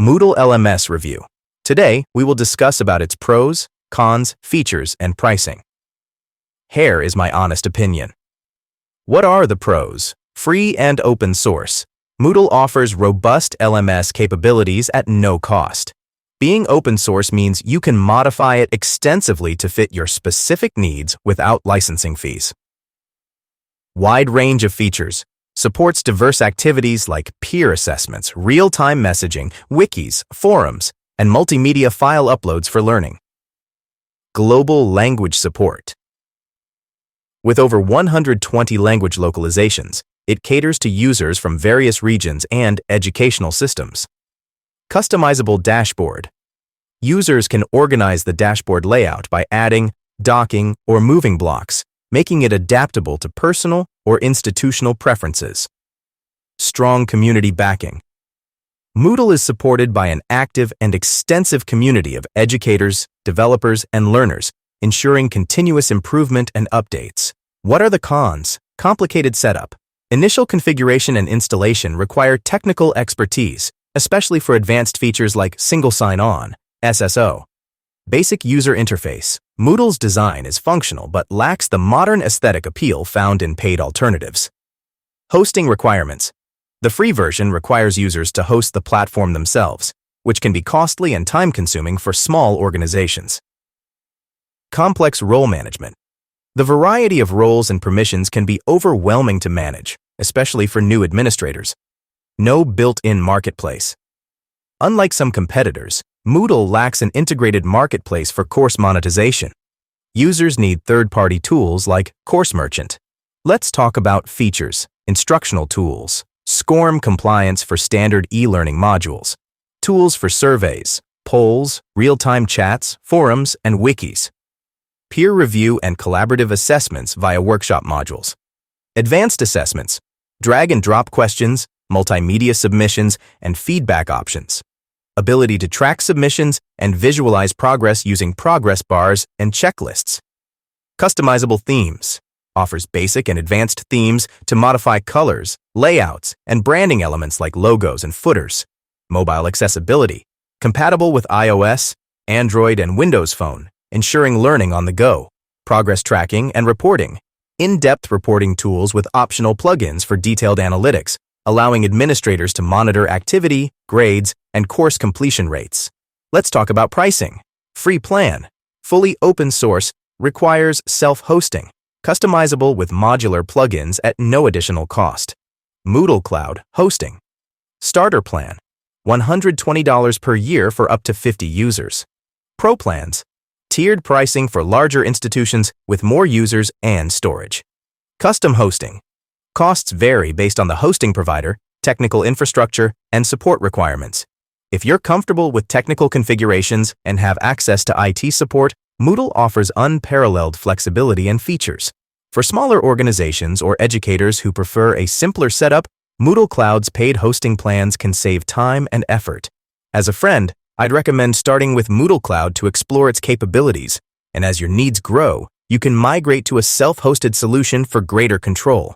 Moodle LMS review. Today, we will discuss about its pros, cons, features, and pricing. Here is my honest opinion. What are the pros? Free and open source. Moodle offers robust LMS capabilities at no cost. Being open source means you can modify it extensively to fit your specific needs without licensing fees. Wide range of features. Supports diverse activities like peer assessments, real-time messaging, wikis, forums, and multimedia file uploads for learning. Global language support. With over 120 language localizations, it caters to users from various regions and educational systems. Customizable dashboard. Users can organize the dashboard layout by adding, docking, or moving blocks, making it adaptable to personal or institutional preferences. Strong community backing. Moodle is supported by an active and extensive community of educators, developers, and learners, ensuring continuous improvement and updates. What are the cons? Complicated setup. Initial configuration and installation require technical expertise, especially for advanced features like single sign-on, SSO. Basic user interface. Moodle's design is functional but lacks the modern aesthetic appeal found in paid alternatives. Hosting requirements. The free version requires users to host the platform themselves, which can be costly and time-consuming for small organizations. Complex role management. The variety of roles and permissions can be overwhelming to manage, especially for new administrators. No built-in marketplace. Unlike some competitors, Moodle lacks an integrated marketplace for course monetization. Users need third-party tools like Course Merchant. Let's talk about features, instructional tools, SCORM compliance for standard e-learning modules, tools for surveys, polls, real-time chats, forums, and wikis, peer review and collaborative assessments via workshop modules, advanced assessments, drag-and-drop questions, multimedia submissions, and feedback options. Ability to track submissions and visualize progress using progress bars and checklists. Customizable themes. Offers basic and advanced themes to modify colors, layouts, and branding elements like logos and footers. Mobile accessibility. Compatible with iOS, Android, and Windows Phone, ensuring learning on the go. Progress tracking and reporting. In-depth reporting tools with optional plugins for detailed analytics, allowing administrators to monitor activity, grades, and course completion rates. Let's talk about pricing. Free plan. Fully open source, requires self-hosting. Customizable with modular plugins at no additional cost. Moodle Cloud hosting. Starter plan. $120 per year for up to 50 users. Pro plans. Tiered pricing for larger institutions with more users and storage. Custom hosting. Costs vary based on the hosting provider, technical infrastructure, and support requirements. If you're comfortable with technical configurations and have access to IT support, Moodle offers unparalleled flexibility and features. For smaller organizations or educators who prefer a simpler setup, Moodle Cloud's paid hosting plans can save time and effort. As a friend, I'd recommend starting with Moodle Cloud to explore its capabilities, and as your needs grow, you can migrate to a self-hosted solution for greater control.